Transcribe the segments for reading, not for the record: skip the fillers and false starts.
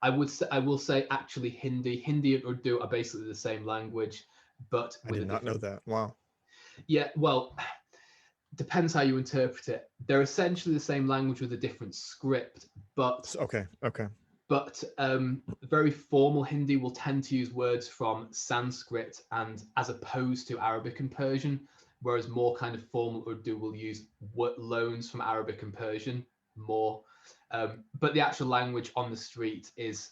I will say actually Hindi and Urdu are basically the same language, but I with a did not know different. that. Wow. Yeah, well, depends how you interpret it. They're essentially the same language with a different script, but Okay. Okay. very formal Hindi will tend to use words from Sanskrit and as opposed to Arabic and Persian, whereas more kind of formal Urdu will use loans from Arabic and Persian more. But the actual language on the street is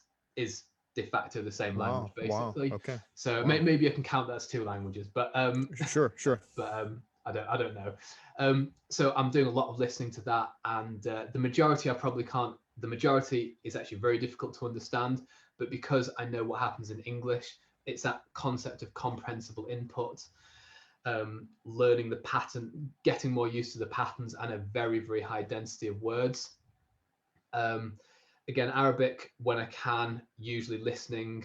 de facto the same language Wow. Wow. basically. Okay. So Wow. maybe I can count that as two languages, Sure. Sure. I don't know. So I'm doing a lot of listening to that, and the majority I probably can't. The majority is actually very difficult to understand, but because I know what happens in English, it's that concept of comprehensible input, learning the pattern, getting more used to the patterns, and a very, very high density of words. Um, Again, Arabic when I can, usually listening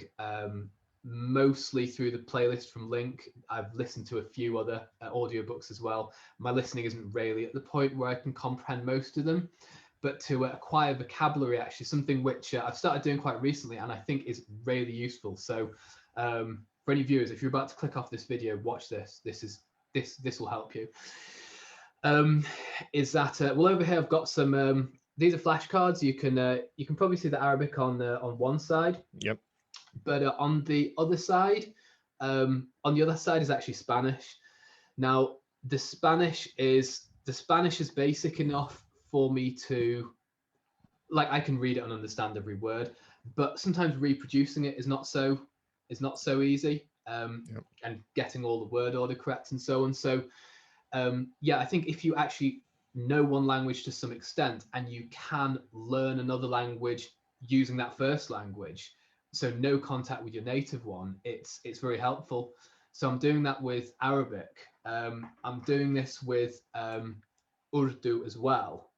mostly through the playlist from Link. I've listened to a few other audiobooks as well. My listening isn't really at the point where I can comprehend most of them, but to acquire vocabulary, actually something which I've started doing quite recently and I think is really useful. So for any viewers, if you're about to click off this video, watch this. This will help you. Is that well, over here I've got some these are flashcards. You can probably see the Arabic on one side. Yep. But on the other side, is actually Spanish. Now, the Spanish is basic enough for me to, like, I can read it and understand every word, but sometimes reproducing it is not so easy, Yep. and getting all the word order correct and so on. So yeah, I think if you actually know one language to some extent and you can learn another language using that first language, so no contact with your native one, it's very helpful. So I'm doing that with Arabic. I'm doing this with Urdu as well.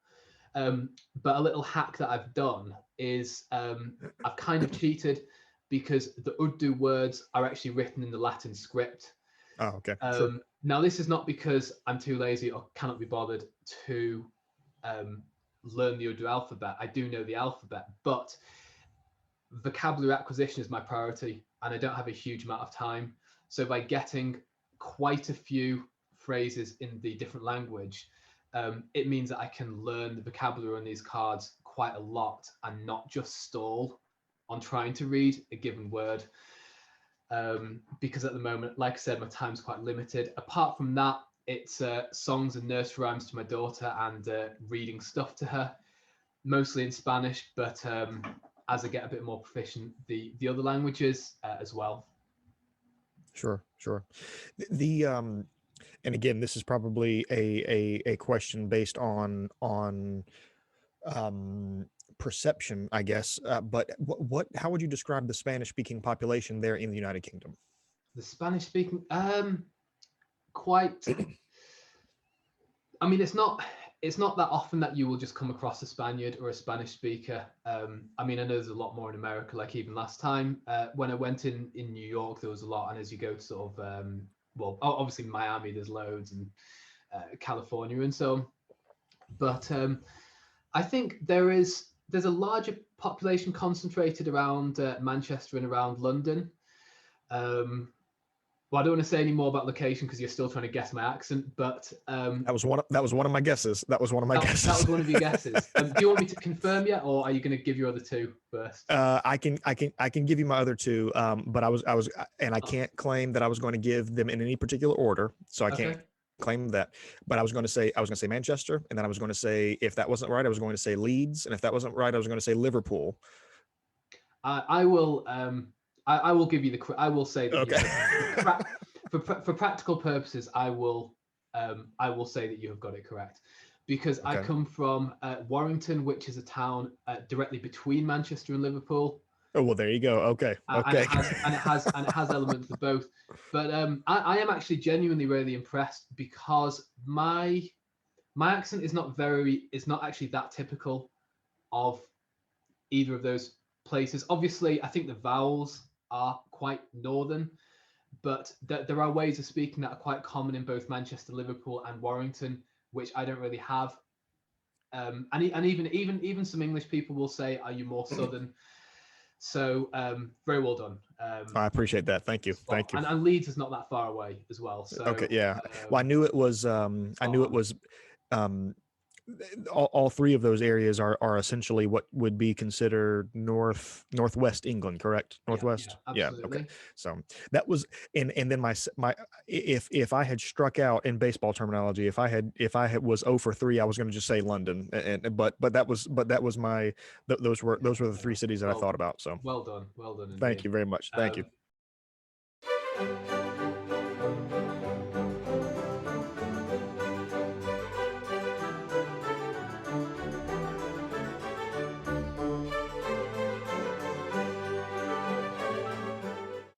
But a little hack that I've done is I've kind of cheated because the Urdu words are actually written in the Latin script. Oh, okay. Sure. Now, this is not because I'm too lazy or cannot be bothered to learn the Urdu alphabet. I do know the alphabet, but vocabulary acquisition is my priority and I don't have a huge amount of time. So by getting quite a few phrases in the different language, it means that I can learn the vocabulary on these cards quite a lot and not just stall on trying to read a given word. Because at the moment, like I said, my time's quite limited. Apart from that, it's songs and nursery rhymes to my daughter and reading stuff to her, mostly in Spanish, but as I get a bit more proficient, the other languages as well. Sure. Sure. The and again, this is probably a question based on um perception, I guess. But how would you describe the Spanish speaking population there in the United Kingdom? The Spanish speaking, quite. I mean, it's not that often that you will just come across a Spaniard or a Spanish speaker. I mean, I know there's a lot more in America. Like even last time when I went in New York, there was a lot. And as you go to sort of well, obviously Miami, there's loads, and California and so on. But I think there's a larger population concentrated around Manchester and around London. Well, I don't want to say any more about location because you're still trying to guess my accent, but That was one of my guesses. That was one of my guesses. That was one of your guesses. Do you want me to confirm yet, or are you going to give your other two first? I can give you my other two, but and I can't claim that I was going to give them in any particular order, so I can't claim that. But I was going to say Manchester, and then I was going to say, if that wasn't right, I was going to say Leeds, and if that wasn't right, I was going to say Liverpool. I will. I will give you the. I will say that. Okay. For practical purposes, I will say that you have got it correct, because I come from Warrington, which is a town directly between Manchester and Liverpool. Oh well, there you go. Okay. Okay. And it has elements of both. But I am actually genuinely really impressed because my accent is not actually that typical of either of those places. Obviously, I think the vowels are quite northern, but there are ways of speaking that are quite common in both Manchester, Liverpool, and Warrington, which I don't really have. And even some English people will say, "Are you more southern?" So very well done. I appreciate that. Thank you. Thank you. And Leeds is not that far away as well. So Okay, yeah. Well, I knew it was. I knew it was. Um, all three of those areas are essentially what would be considered northwest England, correct? Northwest. Yeah, Okay. So that was, and then my if I had struck out in baseball terminology, if I had was 0 for 3, I was going to just say London, but that was my those were the three cities that I thought about. So well done indeed. Thank you very much. Thank you.